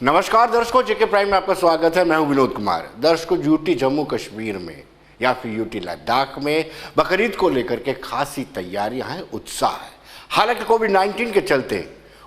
नमस्कार दर्शकों, जेके प्राइम में आपका स्वागत है। मैं हूं विनोद कुमार। दर्शकों, यूटी जम्मू कश्मीर में या फिर यूटी लद्दाख में बकरीद को लेकर के खासी तैयारियां हैं, उत्साह है। हालांकि कोविड-19 के चलते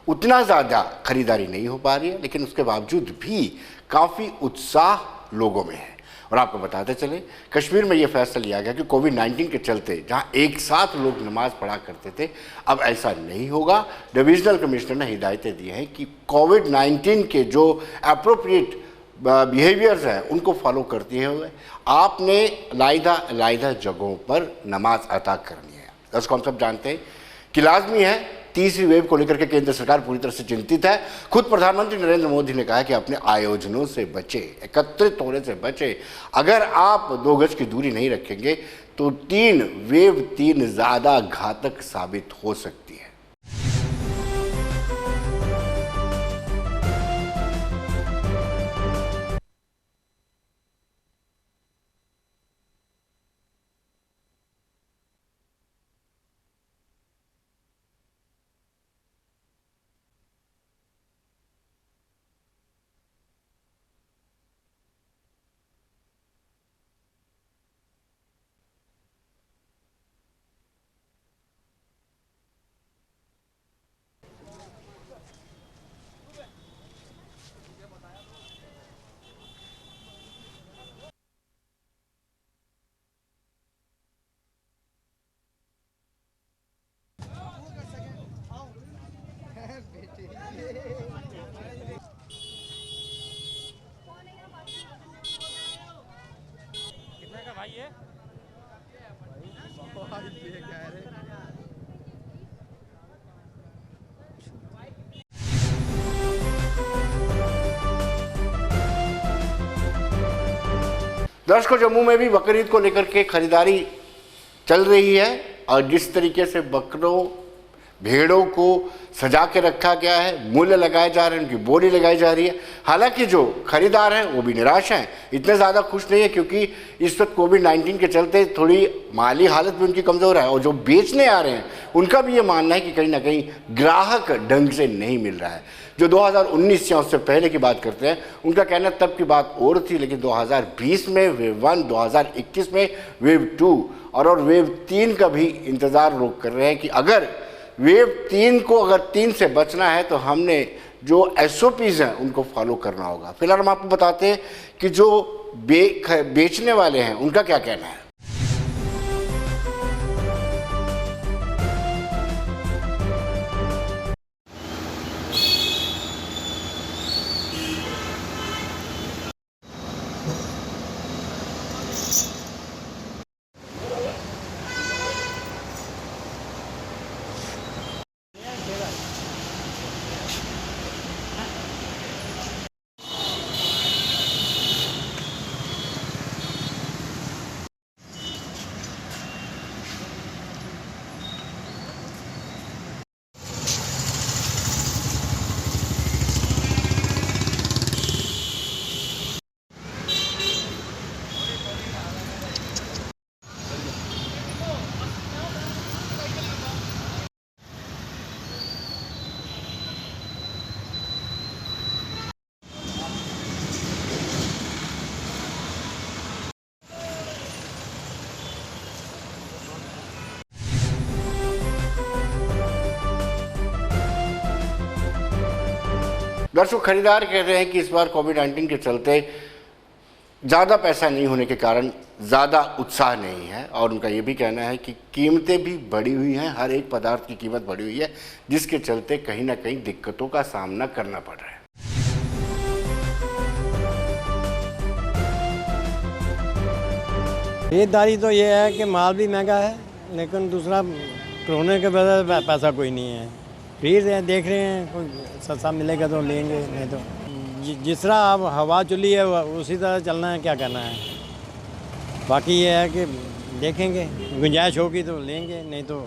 उतना ज़्यादा खरीदारी नहीं हो पा रही है, लेकिन उसके बावजूद भी काफ़ी उत्साह लोगों में है। और आपको बताते चले, कश्मीर में ये फैसला लिया गया कि कोविड-19 के चलते जहां एक साथ लोग नमाज पढ़ा करते थे, अब ऐसा नहीं होगा। डिविजनल कमिश्नर ने हिदायतें दी हैं कि कोविड-19 के जो अप्रोप्रिएट बिहेवियर्स हैं उनको फॉलो करते हुए आपने लाइदा जगहों पर नमाज अदा करनी है। दर्शकों, हम सब जानते हैं कि लाजमी है, तीसरी वेव को लेकर के केंद्र सरकार पूरी तरह से चिंतित है। खुद प्रधानमंत्री नरेंद्र मोदी ने कहा है कि अपने आयोजनों से बचे, एकत्रित होने से बचे। अगर आप 2 गज की दूरी नहीं रखेंगे तो वेव 3 ज़्यादा घातक साबित हो सकती है। कितने का भाई ये? क्या है रे? दर्शकों, जम्मू में भी बकरीद को लेकर के खरीदारी चल रही है और जिस तरीके से भेड़ों को सजा के रखा गया है, मूल्य लगाए जा रहे हैं, उनकी बोली लगाई जा रही है। हालांकि जो खरीदार हैं वो भी निराश हैं, इतने ज़्यादा खुश नहीं है, क्योंकि इस वक्त कोविड-19 के चलते थोड़ी माली हालत भी उनकी कमज़ोर है। और जो बेचने आ रहे हैं उनका भी ये मानना है कि कहीं ना कहीं ग्राहक ढंग से नहीं मिल रहा है। जो 2019 या उससे पहले की बात करते हैं, उनका कहना तब की बात और थी, लेकिन 2020 में वेव 1, 2021 में वेव 2 और वेव 3 का भी इंतज़ार लोग कर रहे हैं कि अगर वेव 3 से बचना है तो हमने जो SOPs हैं उनको फॉलो करना होगा। फिलहाल हम आपको बताते हैं कि जो बेचने वाले हैं उनका क्या कहना है। दर्शक, खरीदार कह रहे हैं कि इस बार कोविड-19 के चलते ज़्यादा पैसा नहीं होने के कारण ज़्यादा उत्साह नहीं है। और उनका ये भी कहना है कि कीमतें भी बढ़ी हुई हैं, हर एक पदार्थ की कीमत बढ़ी हुई है, जिसके चलते कहीं ना कहीं दिक्कतों का सामना करना पड़ रहा है। खरीदारी तो ये है कि माल भी महंगा है, लेकिन दूसरा कोरोना के वजह से पैसा कोई नहीं है। फिर देख रहे हैं कोई सस्ता मिलेगा तो लेंगे, नहीं तो जिस तरह अब हवा चली है उसी तरह चलना है, क्या करना है। बाकी ये है कि देखेंगे, गुंजाइश होगी तो लेंगे, नहीं तो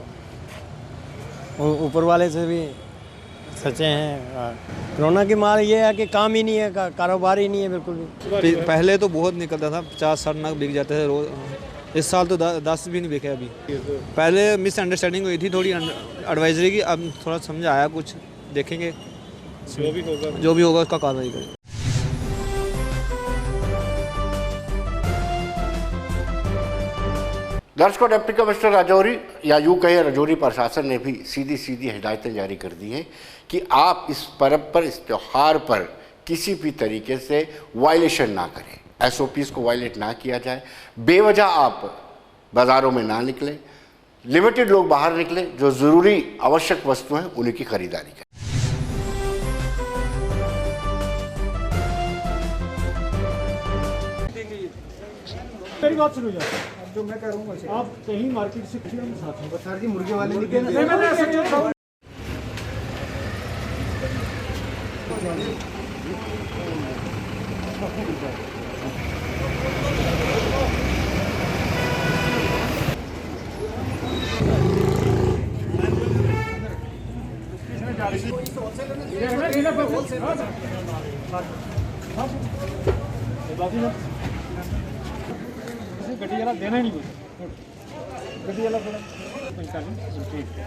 ऊपर वाले से भी सच्चे हैं। कोरोना की मार ये है कि काम ही नहीं है, कारोबार ही नहीं है बिल्कुल भी। पहले तो बहुत निकलता था, 50-60 नग बिक जाते थे रोज। इस साल तो 10 भी नहीं बिके अभी। पहले मिसअंडरस्टैंडिंग हुई थी थोड़ी एडवाइजरी की, अब थोड़ा समझ आया कुछ, देखेंगे जो भी होगा उसका कार्रवाई करें। दर्शकों, डिप्टी कमिश्नर राजौरी या यूँ कहें राजौरी प्रशासन ने भी सीधी सीधी हिदायतें जारी कर दी हैं कि आप इस पर्व पर, इस त्यौहार पर किसी भी तरीके से वायलेशन ना करें, एसओपीज को वायलेट ना किया जाए, बेवजह आप बाज़ारों में ना निकलें, लिमिटेड लोग बाहर निकलें, जो ज़रूरी आवश्यक वस्तु हैं उन्हीं की खरीदारी करें। मेरी बात सुनो यार, जो मैं कह रहा हूँ आप कहीं मार्केट से कुछ हम साथ हैं सर जी, मुर्गे वाले नहीं गड्डी वाला देना ही नहीं कुछ, गड्डी वाला थोड़ा पैसा नहीं, ठीक है।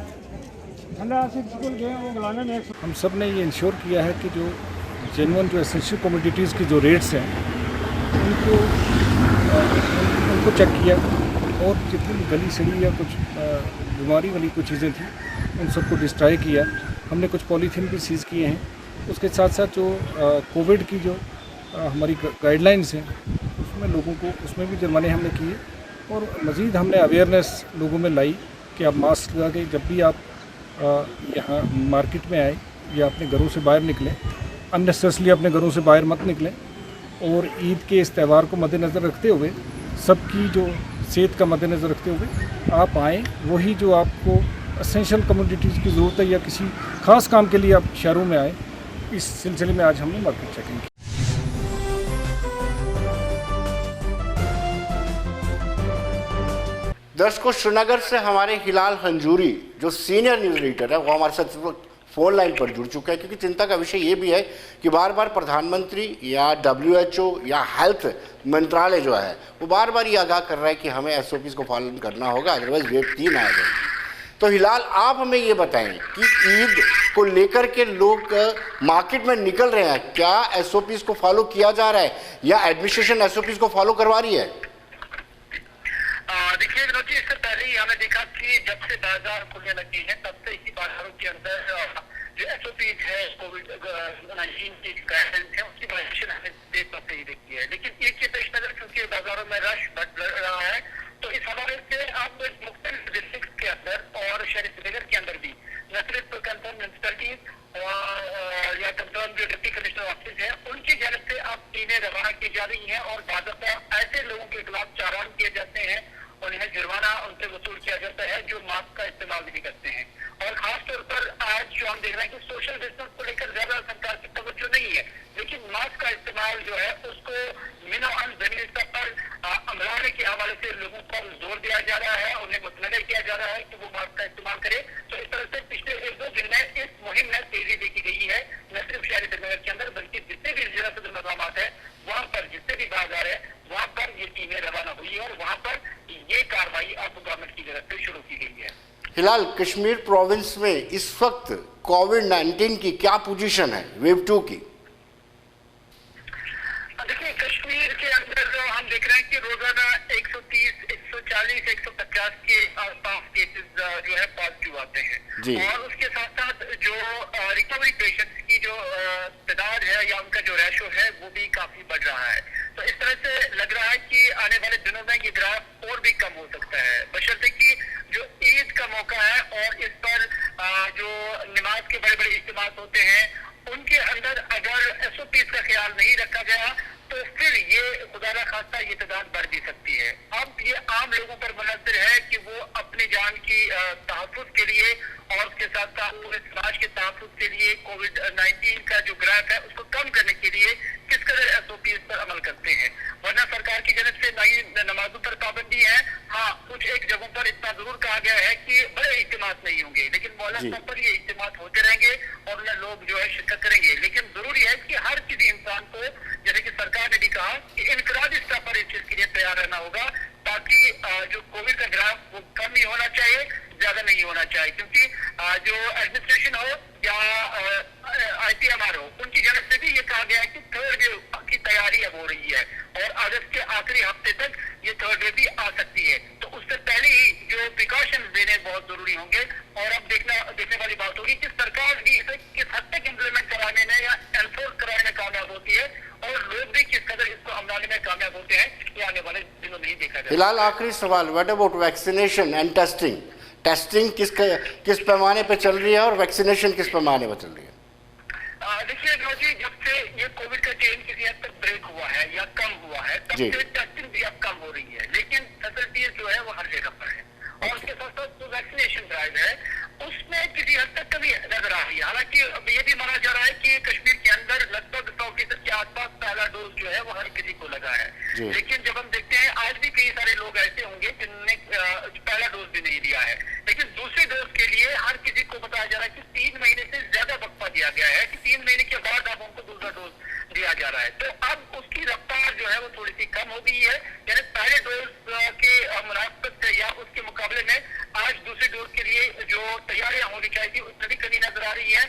ठंडा से स्कूल गए वो बुलाने में हम सब ने ये इंश्योर किया है कि जो जेन्युइन जो एसेंशियल कमोडिटीज़ की जो रेट्स हैं उनको चेक किया, और जितनी भी गली सड़ी या कुछ बीमारी वाली कुछ चीज़ें थी उन सबको डिस्ट्रॉय किया। हमने कुछ पॉलीथीन भी सीज़ किए हैं। उसके साथ साथ जो कोविड की जो हमारी गाइडलाइंस हैं उसमें लोगों को, उसमें भी जुर्माने हमने किए, और मज़ीद हमने अवेयरनेस लोगों में लाई कि आप मास्क लगा के जब भी आप यहाँ मार्केट में आए या अपने घरों से बाहर निकलें, अननेसेसरली अपने घरों से बाहर मत निकलें, और ईद के इस त्यौहार को मद्देनज़र रखते हुए, सबकी जो सेहत का मद्देनज़र रखते हुए आप आएँ। वही जो आपको एसेंशियल कमोडिटीज़ की ज़रूरत है या किसी ख़ास काम के लिए आप शहरों में आए, इस सिलसिले में आज हमने मार्केट चेकिंग की। दर्शकों, श्रीनगर से हमारे हिलाल हंजूरी जो सीनियर न्यूज़ एडिटर है वो हमारे साथ फ़ोन लाइन पर जुड़ चुका है, क्योंकि चिंता का विषय ये भी है कि बार बार प्रधानमंत्री या WHO या हेल्थ मंत्रालय जो है वो बार बार ये आगाह कर रहा है कि हमें SOPs को पालन करना होगा, अदरवाइज वेव 3 आ जाएगी। तो हिलाल, आप हमें ये बताएं कि ईद को लेकर के लोग मार्केट में निकल रहे हैं, क्या SOPs को फॉलो किया जा रहा है या एडमिनिस्ट्रेशन SOPs को फॉलो करवा रही है? देखिए विनोद जी, इससे पहले ही हमने देखा कि जब से बाजार खुलने लगे हैं तब से ही बाजारों के अंदर जो SOPs है, कोविड-19 की गाइडलाइंस है, उसकी वायलेशन हमें देर तक से ही देखी है। लेकिन ईद के पेश नजर क्योंकि बाजारों में रश बढ़ रहा है, तो इस हवाले से आप मुख्तलिफ डिस्ट्रिक्ट के अंदर और शहर श्रीनगर के अंदर भी न सिर्फ कंसर्न म्यूनिसिपैलिटीज और या कंसर्न जो डिप्टी कमिश्नर ऑफिस है उनकी जानब से आप टीमें रवाना की जा रही हैं, और बाकायदा ऐसे लोगों के खिलाफ चालान किए जाते हैं, उन्हें जुर्माना उनसे वसूल किया जाता है जो मास्क का इस्तेमाल नहीं करते हैं। और खासतौर पर आज जो हम देख रहे हैं कि सोशल डिस्टेंस को लेकर ज्यादा सरकार की तवज्जो नहीं है, लेकिन मास्क का इस्तेमाल जो है उसको मिनिमम जमीनी स्तर पर अमलाने के हवाले से लोगों पर जोर दिया जा रहा है, उन्हें मुतलगा किया जा रहा है कि वो मास्क का इस्तेमाल करे। तो इस तरह से पिछले 1-2 दिन में इस मुहिम में तेजी देखी गई है, न सिर्फ शहरी श्रीनगर के अंदर बल्कि जितने भी जिला सदर मकामात है वहाँ पर, जितने भी बाजार है वहाँ पर ये टीमें रवाना हुई है, और वहाँ पर ये कार्रवाई अब गवर्नमेंट की तरफ से शुरू की गई है। हिलाल, कश्मीर प्रोविंस में इस वक्त कोविड-19 की क्या पोजीशन है वेव 2 की? देखिए, कश्मीर के अंदर जो हम देख रहे हैं कि रोजाना 130, 140, 150 के आसपास केसेस जो है पॉजिटिव आते हैं, और उसके साथ साथ जो रिकवरी पेशेंट्स की जो तादाद है या उनका जो रेशो है वो भी काफी बढ़ रहा है। तो इस तरह से लग रहा है कि आने वाले दिनों में ये ग्राफ और भी कम हो सकता है, बशर्ते कि जो ईद का मौका है और इस पर जो नमाज के बड़े बड़े इज्तिमा होते हैं उनके अंदर अगर SOPs का ख्याल नहीं रखा गया तो फिर ये खुदा न खास्ता ये तादाद बढ़ भी सकती है। अब ये आम लोगों पर मुनहसर है कि वो अपनी जान की तहफ़्फ़ुज़ के लिए और उसके साथ साथ पूरे समाज के तहफ़्फ़ुज़ के लिए कोविड-19 का जो ग्राफ है उसको कम करने के लिए किस कदर SOPs पर अमल करते हैं। वरना सरकार की जानब से नई नमाजों पर पाबंदी है, हाँ कुछ एक जगहों पर इतना जरूर कहा गया है कि बड़े इज्तिमात नहीं होंगे, लेकिन मौला स्तर पर ये इज्तिमात होते रहेंगे और उनमें लोग जो है शिरकत करेंगे। लेकिन जरूरी है कि हर किसी इंसान को, जैसे कि सरकार ने भी कहा, कि इनफरादी स्तर पर इस चीज के लिए तैयार रहना होगा, ताकि जो कोविड का ग्राफ वो कम ही होना चाहिए, ज्यादा नहीं होना चाहिए। क्योंकि जो एडमिनिस्ट्रेशन हो या ICMR हो, उनकी जानब से भी ये कहा गया है कि थर्ड वेव की तैयारी अब हो रही है और अगस्त के आखिरी हफ्ते तक ये थर्ड वेव भी आ सकती है। तो उससे पहले ही जो प्रिकॉशन लेने बहुत जरूरी होंगे। और अब देखने वाली बात होगी कि सरकार भी इसे किस हद तक इम्प्लीमेंट कराने में या एनफोर्स कराने में कामयाब होती है और लोग भी किस कदर इसको अपनाने में कामयाब होते हैं, ये आने वाले दिनों में ही देखा जाएगा। फिलहाल आखिरी सवाल, what about vaccination and testing? Testing किस पैमाने पे चल रही है और वैक्सीनेशन किस पैमाने पे चल रही है? देखिए जी, जब से ये कोविड का चेन किसी हद तक ब्रेक हुआ है या कम हुआ है, तब से टेस्टिंग भी अब कम हो रही है, लेकिन फैसिलिटीज जो है वो हर जगह पर है। और उसके साथ साथ जो वैक्सीनेशन ड्राइव है उसमें किसी हद तक कमी नजर आ रही है। हालांकि अब ये भी माना जा रहा है कि कश्मीर के अंदर लगभग 100% के आसपास पहला डोज जो है वो हर किसी को लगा है, लेकिन जब हम देखते हैं आज भी कई सारे लोग ऐसे होंगे जिन्होंने पहला डोज भी नहीं लिया है, लेकिन दूसरे डोज के लिए हर किसी को बताया जा रहा है कि 3 महीने से ज्यादा वक्फा दिया गया है कि 3 महीने के बाद अब उनको दूसरा डोज दिया जा रहा है। तो अब उसकी रफ्तार जो है वो थोड़ी सी कम हो गई है, यानी पहले डोज के मुनासिबत या उसके मुकाबले में आज दूसरे डोज के लिए जो तैयारियां होनी चाहिए उसमें भी कमी नजर आ रही है।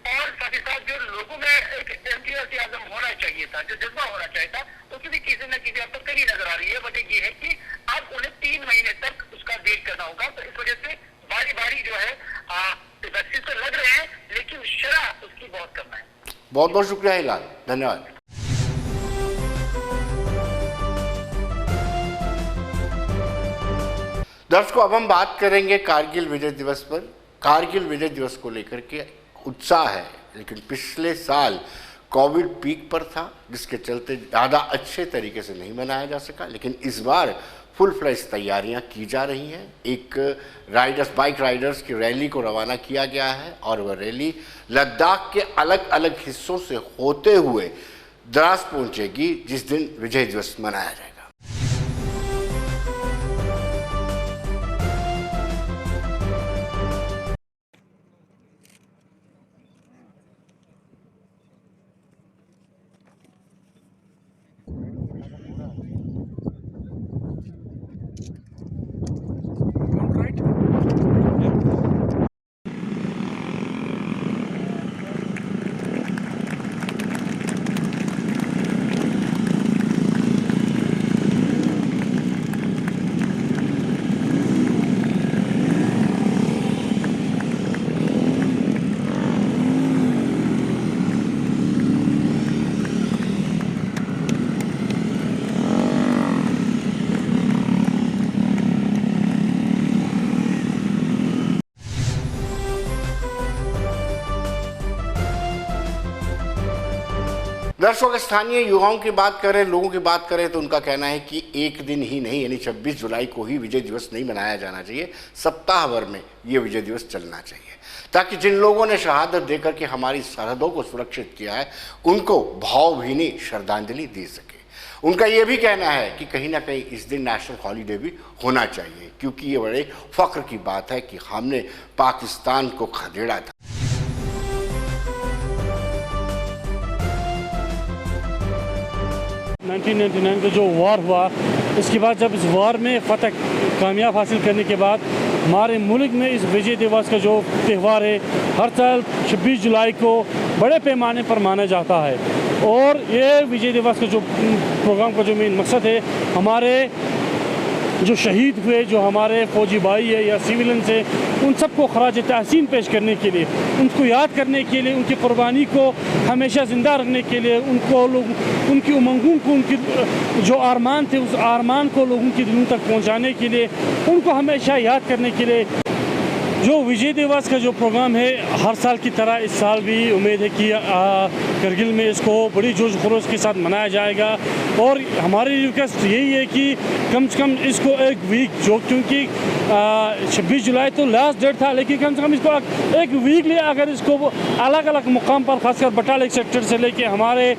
और साथ ही साथ जो लोगों में एक एंथुसियाज्म होना चाहिए था, जो जज्बा होना चाहिए था, उसमें भी किसी न किसी हद तक कमी नजर आ रही है। वजह ये है कि अब उन्हें 3 महीने तक उसका वेट करना होगा, तो इस वजह से बारी बारी जो है वैक्सीन तो लग रहे हैं लेकिन शरह उसकी बहुत कम है। बहुत बहुत शुक्रिया हिलाल, धन्यवाद। दर्शकों, अब हम बात करेंगे कारगिल विजय दिवस पर। कारगिल विजय दिवस को लेकर के उत्साह है, लेकिन पिछले साल कोविड पीक पर था जिसके चलते ज़्यादा अच्छे तरीके से नहीं मनाया जा सका, लेकिन इस बार फुल फ्लैश तैयारियां की जा रही हैं। एक बाइक राइडर्स की रैली को रवाना किया गया है और वह रैली लद्दाख के अलग अलग हिस्सों से होते हुए द्रास पहुंचेगी जिस दिन विजय दिवस मनाया जाएगा। दर्शकों, अगर स्थानीय युवाओं की बात करें, लोगों की बात करें, तो उनका कहना है कि एक दिन ही नहीं, यानी 26 जुलाई को ही विजय दिवस नहीं मनाया जाना चाहिए, सप्ताह भर में ये विजय दिवस चलना चाहिए, ताकि जिन लोगों ने शहादत देकर के हमारी सरहदों को सुरक्षित किया है उनको भावभीनी श्रद्धांजलि दी सके। उनका ये भी कहना है कि कहीं ना कहीं इस दिन नेशनल हॉलीडे भी होना चाहिए, क्योंकि ये बड़े फख्र की बात है कि हमने पाकिस्तान को खदेड़ा था। 1999 का जो वार हुआ, इसके बाद जब इस वार में फ़तह कामयाब हासिल करने के बाद हमारे मुल्क में इस विजय दिवस का जो त्यौहार है हर साल 26 जुलाई को बड़े पैमाने पर माना जाता है। और ये विजय दिवस का जो प्रोग्राम का जो मेन मकसद है, हमारे जो शहीद हुए, जो हमारे फौजी भाई है या सिविलियंस है, उन सबको खराज तहसीन पेश करने के लिए, उनको याद करने के लिए, उनकी कुर्बानी को हमेशा ज़िंदा रखने के लिए, उनकी उमंगों को, उनकी जो अरमान थे उस अरमान को लोगों के दिलों तक पहुंचाने के लिए, उनको हमेशा याद करने के लिए जो विजय दिवस का जो प्रोग्राम है हर साल की तरह इस साल भी उम्मीद है कि करगिल में इसको बड़ी जोश खरोश के साथ मनाया जाएगा। और हमारी रिक्वेस्ट यही है कि कम से कम इसको एक वीक, जो क्योंकि 26 जुलाई तो लास्ट डेट था, लेकिन कम से कम इसको एक वीक लिए अगर इसको अलग अलग मुकाम पर, खासकर बटालिक सेक्टर से लेके हमारे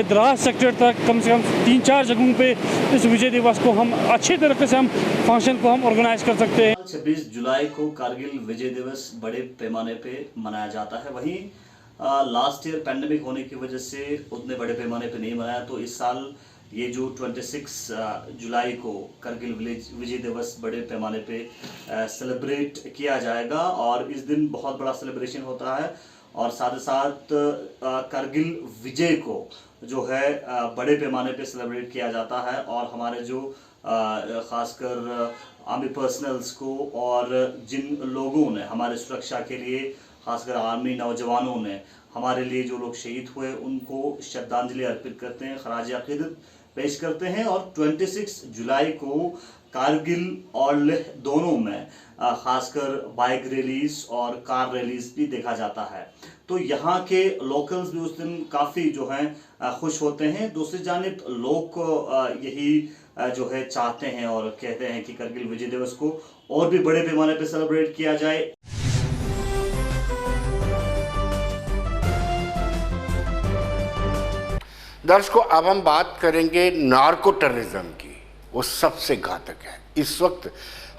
द्रास सेक्टर तक कम से कम 3-4 जगहों पे इस विजय दिवस को हम अच्छे तरीके से हम फंक्शन को हम ऑर्गेनाइज कर सकते हैं। 26 जुलाई को कारगिल विजय दिवस बड़े पैमाने पे मनाया जाता है। वहीं लास्ट ईयर पैंडेमिक होने की वजह से उतने बड़े पैमाने पे नहीं मनाया, तो इस साल ये जो 26 जुलाई को कारगिल विजय दिवस बड़े पैमाने पे सेलिब्रेट किया जाएगा। और इस दिन बहुत बड़ा सेलिब्रेशन होता है और साथ ही साथ कारगिल विजय को जो है बड़े पैमाने पे सेलिब्रेट किया जाता है। और हमारे जो खासकर आर्मी पर्सनल्स को और जिन लोगों ने हमारे सुरक्षा के लिए, खासकर आर्मी नौजवानों ने हमारे लिए जो लोग शहीद हुए, उनको श्रद्धांजलि अर्पित करते हैं, खराज अकीदत पेश करते हैं। और 26 जुलाई को कारगिल और लेह दोनों में खासकर बाइक रैलीज और कार रैलीज भी देखा जाता है। तो यहाँ के लोकल्स भी उस दिन काफ़ी जो हैं खुश होते हैं। दूसरी जानिब लोग यही जो है चाहते हैं और कहते हैं कि कारगिल विजय दिवस को और भी बड़े पैमाने पर सेलिब्रेट किया जाए। दर्शकों, अब हम बात करेंगे नार्को टेररिज्म की। वो सबसे घातक है। इस वक्त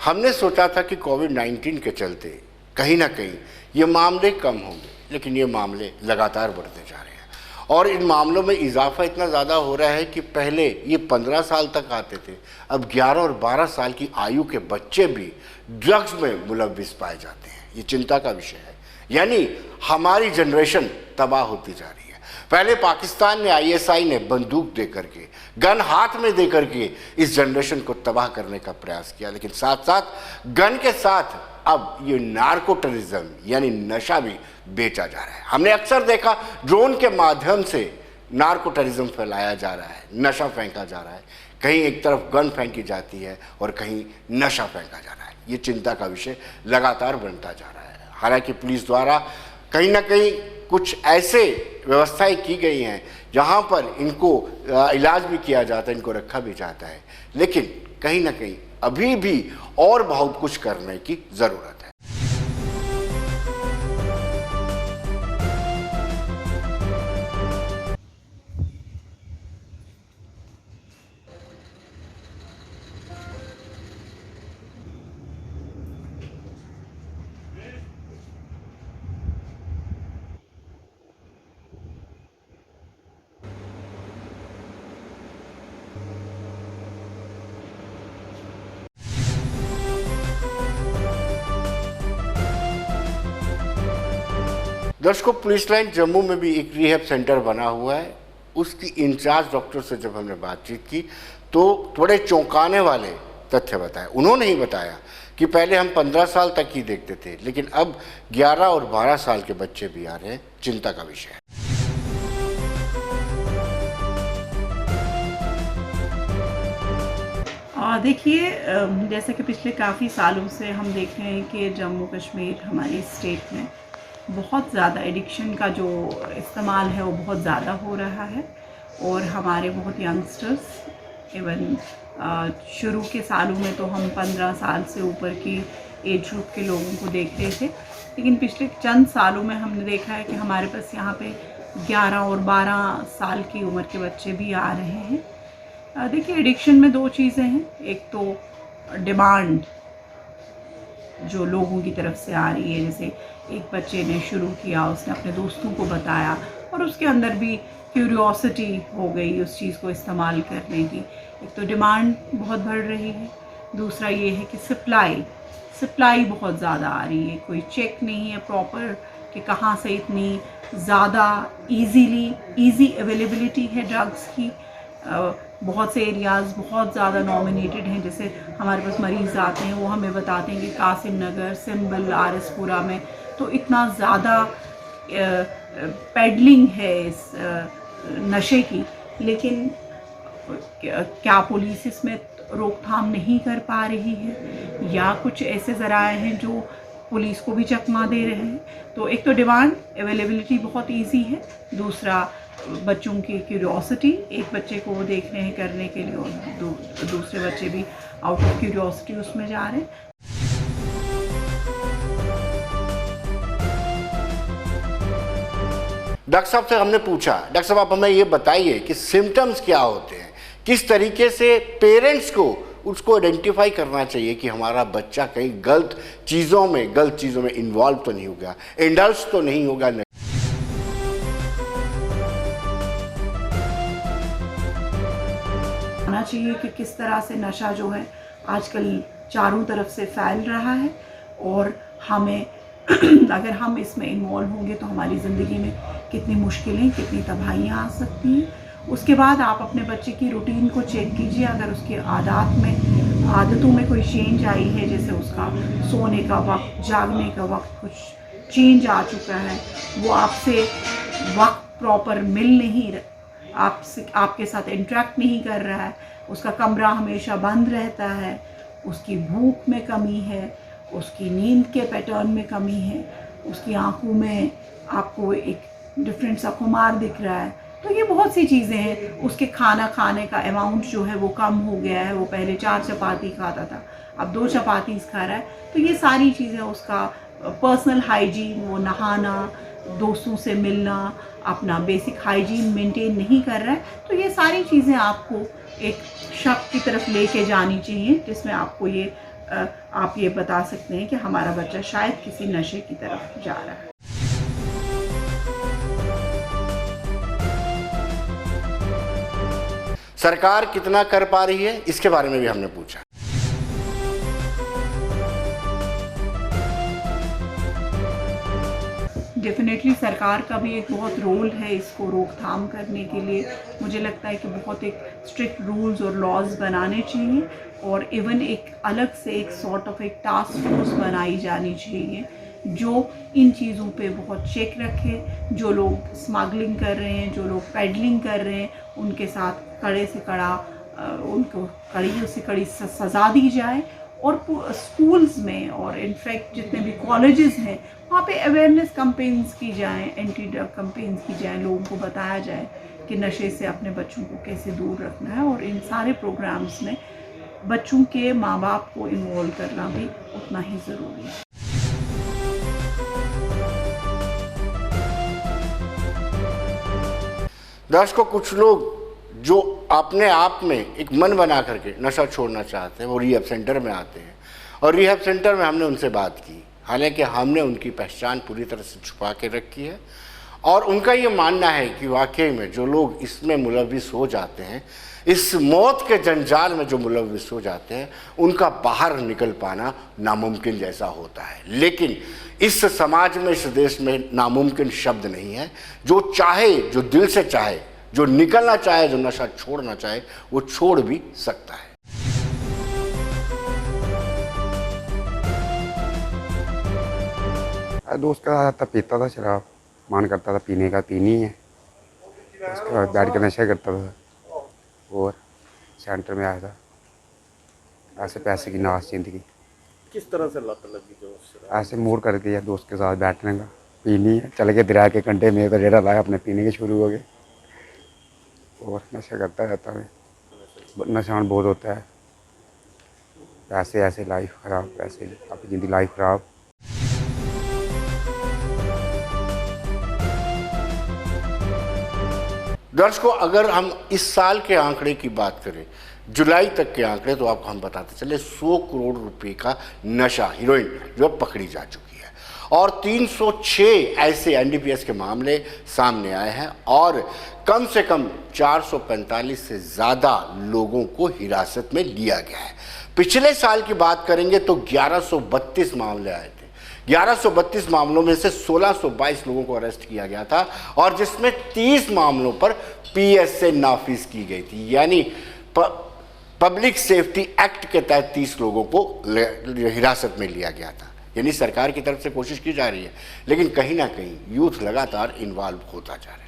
हमने सोचा था कि कोविड-19 के चलते कहीं ना कहीं ये मामले कम होंगे, लेकिन ये मामले लगातार बढ़ते जा रहे हैं और इन मामलों में इजाफा इतना ज़्यादा हो रहा है कि पहले ये 15 साल तक आते थे, अब 11 और 12 साल की आयु के बच्चे भी ड्रग्स में मुलव्विस पाए जाते हैं। ये चिंता का विषय है। यानी हमारी जनरेशन तबाह होती जा रही है। पहले पाकिस्तान ने, ISI ने बंदूक दे करके, गन हाथ में दे करके इस जनरेशन को तबाह करने का प्रयास किया, लेकिन साथ साथ गन के साथ अब ये नार्को टेररिज्म यानी नशा भी बेचा जा रहा है। हमने अक्सर देखा ड्रोन के माध्यम से नार्को टेररिज्म फैलाया जा रहा है, नशा फेंका जा रहा है। कहीं एक तरफ गन फेंकी जाती है और कहीं नशा फेंका जा रहा है। ये चिंता का विषय लगातार बनता जा रहा है। हालांकि पुलिस द्वारा कहीं ना कहीं कुछ ऐसे व्यवस्थाएं की गई हैं जहां पर इनको इलाज भी किया जाता है, इनको रखा भी जाता है, लेकिन कहीं ना कहीं अभी भी और बहुत कुछ करने की ज़रूरत है। दर्शकों, पुलिस लाइन जम्मू में भी एक रिहैब सेंटर बना हुआ है। उसकी इंचार्ज डॉक्टर से जब हमने बातचीत की तो बड़े चौंकाने वाले तथ्य बताए। उन्होंने ही बताया कि पहले हम 15 साल तक ही देखते थे, लेकिन अब 11 और 12 साल के बच्चे भी आ रहे हैं। चिंता का विषय है। देखिए, जैसे कि पिछले काफ़ी सालों से हम देख रहे हैं कि जम्मू कश्मीर हमारी स्टेट में बहुत ज़्यादा एडिक्शन का जो इस्तेमाल है वो बहुत ज़्यादा हो रहा है और हमारे बहुत यंगस्टर्स इवन शुरू के सालों में तो हम 15 साल से ऊपर की एज ग्रुप के लोगों को देख रहे थे, लेकिन पिछले चंद सालों में हमने देखा है कि हमारे पास यहाँ पे 11 और 12 साल की उम्र के बच्चे भी आ रहे हैं। देखिए, एडिक्शन में दो चीज़ें हैं। एक तो डिमांड जो लोगों की तरफ से आ रही है, जैसे एक बच्चे ने शुरू किया, उसने अपने दोस्तों को बताया और उसके अंदर भी क्यूरियोसिटी हो गई उस चीज़ को इस्तेमाल करने की। एक तो डिमांड बहुत बढ़ रही है, दूसरा ये है कि सप्लाई बहुत ज़्यादा आ रही है। कोई चेक नहीं है प्रॉपर कि कहाँ से इतनी ज़्यादा ईजी अवेलेबिलिटी है ड्रग्स की। बहुत से एरियाज़ बहुत ज़्यादा नॉमिनेटेड हैं। जैसे हमारे पास मरीज़ आते हैं, वो हमें बताते हैं कि कासिम नगर, सिंबल, RS पुरा में तो इतना ज़्यादा पेडलिंग है इस नशे की, लेकिन क्या पुलिस इसमें रोकथाम नहीं कर पा रही है, या कुछ ऐसे ज़राए हैं जो पुलिस को भी चकमा दे रहे हैं। तो एक तो डिमांड अवेलेबिलिटी बहुत इजी है, दूसरा बच्चों की क्यूरियोसिटी, एक बच्चे को वो देख रहे हैं करने के लिए और दूसरे बच्चे भी आउट ऑफ क्यूरियोसिटी उसमें जा रहे हैं। डॉक्टर साहब से हमने पूछा, डॉक्टर साहब आप हमें ये बताइए कि सिम्टम्स क्या होते हैं, किस तरीके से पेरेंट्स को उसको आइडेंटिफाई करना चाहिए कि हमारा बच्चा कहीं गलत चीज़ों में इन्वॉल्व तो नहीं हो गया, इंडल्ज तो नहीं होगा। आना चाहिए कि किस तरह से नशा जो है आजकल चारों तरफ से फैल रहा है और हमें अगर हम इसमें इन्वॉल्व होंगे तो हमारी ज़िंदगी में कितनी मुश्किलें, कितनी तबाहियाँ आ सकती हैं उसके बाद आप अपने बच्चे की रूटीन को चेक कीजिए। अगर उसके आदतों में कोई चेंज आई है, जैसे उसका सोने का वक्त, जागने का वक्त कुछ चेंज आ चुका है, वो आपसे वक्त प्रॉपर मिल नहीं आपके साथ इंटरेक्ट नहीं कर रहा है, उसका कमरा हमेशा बंद रहता है, उसकी भूख में कमी है, उसकी नींद के पैटर्न में कमी है, उसकी आंखों में आपको एक डिफरेंट सा खुमार दिख रहा है, तो ये बहुत सी चीज़ें हैं। उसके खाना खाने का अमाउंट जो है वो कम हो गया है, वो पहले 4 चपाती खाता था, अब 2 चपाती खा रहा है। तो ये सारी चीज़ें, उसका पर्सनल हाइजीन, वो नहाना, दोस्तों से मिलना, अपना बेसिक हाइजीन मेंटेन नहीं कर रहा है, तो ये सारी चीज़ें आपको एक शक की तरफ लेके जानी चाहिए, जिसमें आपको आप ये बता सकते हैं कि हमारा बच्चा शायद किसी नशे की तरफ जा रहा है। सरकार कितना कर पा रही है, इसके बारे में भी हमने पूछा। डेफिनेटली सरकार का भी एक बहुत रोल है इसको रोकथाम करने के लिए। मुझे लगता है कि बहुत एक स्ट्रिक्ट रूल्स और लॉज बनाने चाहिए, और इवन एक अलग से एक सॉर्ट ऑफ एक टास्क फोर्स बनाई जानी चाहिए जो इन चीज़ों पे बहुत चेक रखे। जो लोग स्मगलिंग कर रहे हैं, जो लोग पेडलिंग कर रहे हैं, उनके साथ कड़े से कड़ा उनको कड़ी से कड़ी सज़ा दी जाए। और स्कूल्स में और इनफैक्ट जितने भी कॉलेजेस हैं वहाँ पे अवेयरनेस कैंपेन्स की जाएँ, एंटी ड्रग कैंपेन्स की जाएँ, लोगों को बताया जाए कि नशे से अपने बच्चों को कैसे दूर रखना है। और इन सारे प्रोग्राम्स में बच्चों के माँ बाप को इन्वॉल्व करना भी उतना ही ज़रूरी है। दर्शकों, कुछ लोग जो अपने आप में एक मन बना करके नशा छोड़ना चाहते हैं वो रिहैब सेंटर में आते हैं, और रिहैब सेंटर में हमने उनसे बात की। हालांकि हमने उनकी पहचान पूरी तरह से छुपा के रखी है, और उनका ये मानना है कि वाकई में जो लोग इसमें मुलविस हो जाते हैं, इस मौत के जंजाल में जो मुलविस हो जाते हैं, उनका बाहर निकल पाना नामुमकिन जैसा होता है। लेकिन इस समाज में, इस देश में नामुमकिन शब्द नहीं है। जो चाहे, जो दिल से चाहे, जो निकलना चाहे, जो नशा छोड़ना चाहे, वो छोड़ भी सकता है। दोस्त का साथ था, पीता था शराब, मन करता था पीने का, पीनी है। उसके बाद बैठ के नशा करता था, और सेंटर में आया था। ऐसे पैसे की नाश जिंदगी। किस तरह से लत लगी जो ऐसे मूड कर दिया दोस्त के साथ बैठने का, पीनी है। चल के दरिया के कंढे में तो रेड़ा लाया, अपने पीने के शुरू हो गए, और नशा करता रहता है। नुकसान बहुत होता है, पैसे ऐसे लाइफ ख़राब, पैसे आपकी ज़िंदगी लाइफ ख़राब। दर्शकों, अगर हम इस साल के आंकड़े की बात करें, जुलाई तक के आंकड़े, तो आपको हम बताते चले 100 करोड़ रुपए का नशा, हीरोइन जो पकड़ी जा चुकी है, और 306 ऐसे एनडीपीएस के मामले सामने आए हैं, और कम से कम 445 से ज़्यादा लोगों को हिरासत में लिया गया है। पिछले साल की बात करेंगे तो 1132 मामले आए थे। 1132 मामलों में से 1622 लोगों को अरेस्ट किया गया था, और जिसमें 30 मामलों पर पीएसए नाफिज की गई थी, यानी पब्लिक सेफ्टी एक्ट के तहत 30 लोगों को हिरासत में लिया गया था। यानी सरकार की तरफ से कोशिश की जा रही है, लेकिन कहीं ना कहीं यूथ लगातार इन्वॉल्व होता जा रहा है।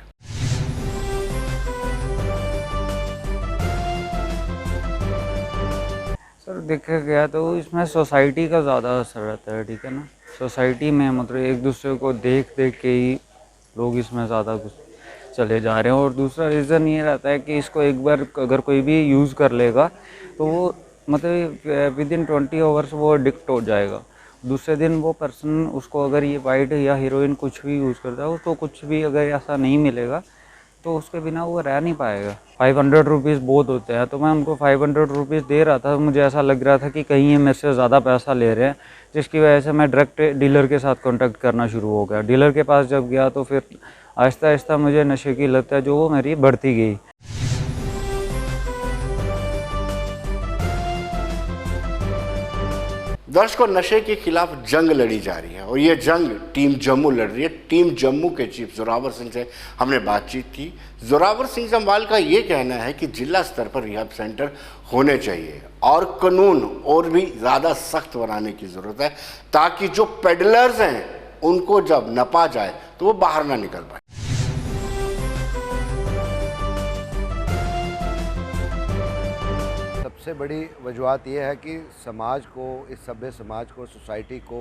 सर देखा गया तो इसमें सोसाइटी का ज़्यादा असर रहता है, ठीक है ना। सोसाइटी में मतलब एक दूसरे को देख देख के ही लोग इसमें ज़्यादा कुछ चले जा रहे हैं। और दूसरा रीज़न ये रहता है कि इसको एक बार अगर कोई भी यूज़ कर लेगा तो वो मतलब विदिन 20 आवर्स वो एडिक्ट हो जाएगा। दूसरे दिन वो पर्सन उसको अगर ये वाइट या हीरोइन कुछ भी यूज़ करता है, उसको कुछ भी अगर ऐसा नहीं मिलेगा तो उसके बिना वो रह नहीं पाएगा। 500 रुपीज़ बहुत होते हैं, तो मैं उनको 500 रुपीज़ दे रहा था। मुझे ऐसा लग रहा था कि कहीं ये मेरे से ज़्यादा पैसा ले रहे हैं, जिसकी वजह से मैं डायरेक्ट डीलर के साथ कांटेक्ट करना शुरू हो गया। डीलर के पास जब गया तो फिर आहिस्ता आहिस्ता मुझे नशे की लत है जो वो मेरी बढ़ती गई। दर्शकों, नशे के खिलाफ जंग लड़ी जा रही है और ये जंग टीम जम्मू लड़ रही है। टीम जम्मू के चीफ जोरावर सिंह से हमने बातचीत की। जोरावर सिंह जम्वाल का ये कहना है कि जिला स्तर पर रिहैब सेंटर होने चाहिए और कानून और भी ज़्यादा सख्त बनाने की ज़रूरत है ताकि जो पेडलर्स हैं उनको जब नपा जाए तो वो बाहर ना निकल पाए। सबसे बड़ी वजूहत ये है कि समाज को, इस सभ्य समाज को, सोसाइटी को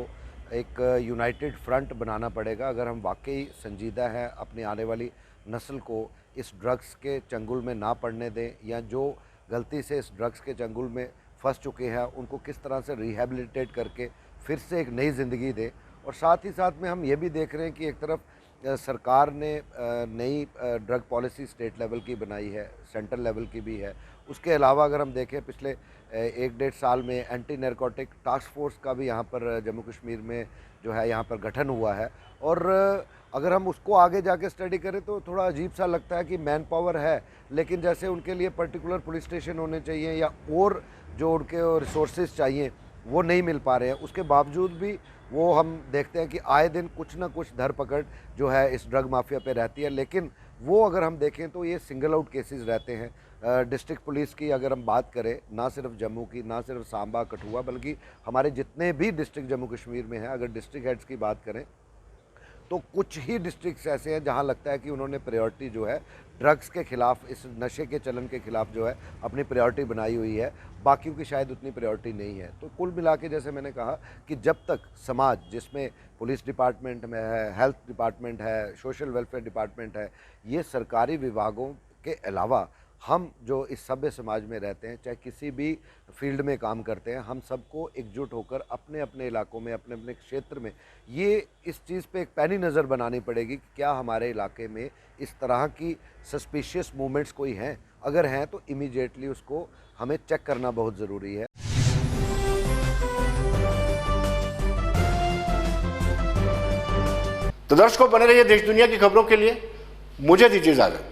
एक यूनाइटेड फ्रंट बनाना पड़ेगा अगर हम वाकई संजीदा हैं अपनी आने वाली नस्ल को इस ड्रग्स के चंगुल में ना पड़ने दें, या जो गलती से इस ड्रग्स के चंगुल में फंस चुके हैं उनको किस तरह से रिहेबिलिटेट करके फिर से एक नई ज़िंदगी दें। और साथ ही साथ में हम ये भी देख रहे हैं कि एक तरफ सरकार ने नई ड्रग पॉलिसी स्टेट लेवल की बनाई है, सेंट्रल लेवल की भी है। उसके अलावा अगर हम देखें पिछले 1-1.5 साल में एंटी नारकोटिक टास्क फोर्स का भी यहाँ पर जम्मू कश्मीर में जो है यहाँ पर गठन हुआ है। और अगर हम उसको आगे जाके स्टडी करें तो थोड़ा अजीब सा लगता है कि मैन पावर है, लेकिन जैसे उनके लिए पर्टिकुलर पुलिस स्टेशन होने चाहिए या और जो उनके रिसोर्सेज चाहिए वो नहीं मिल पा रहे हैं। उसके बावजूद भी वो हम देखते हैं कि आए दिन कुछ ना कुछ धरपकड़ जो है इस ड्रग माफिया पे रहती है, लेकिन वो अगर हम देखें तो ये सिंगल आउट केसेस रहते हैं। डिस्ट्रिक्ट पुलिस की अगर हम बात करें, ना सिर्फ जम्मू की, ना सिर्फ सांबा कठुआ, बल्कि हमारे जितने भी डिस्ट्रिक्ट जम्मू कश्मीर में हैं, अगर डिस्ट्रिक्ट हेड्स की बात करें तो कुछ ही डिस्ट्रिक्ट्स ऐसे हैं जहां लगता है कि उन्होंने प्रायोरिटी जो है ड्रग्स के ख़िलाफ़, इस नशे के चलन के ख़िलाफ़ जो है अपनी प्रायोरिटी बनाई हुई है, बाकियों की शायद उतनी प्रायोरिटी नहीं है। तो कुल मिला के जैसे मैंने कहा कि जब तक समाज, जिसमें पुलिस डिपार्टमेंट में है, हेल्थ डिपार्टमेंट है, सोशल वेलफेयर डिपार्टमेंट है, ये सरकारी विभागों के अलावा हम जो इस सभ्य समाज में रहते हैं, चाहे किसी भी फील्ड में काम करते हैं, हम सबको एकजुट होकर अपने अपने इलाकों में, अपने अपने क्षेत्र में ये इस चीज़ पे एक पैनी नज़र बनानी पड़ेगी कि क्या हमारे इलाके में इस तरह की सस्पिशियस मूवमेंट्स कोई हैं। अगर हैं तो इमीडिएटली उसको हमें चेक करना बहुत ज़रूरी है। तो दर्शकों, बने रहिए देश दुनिया की खबरों के लिए। मुझे दीजिए इजाज़त।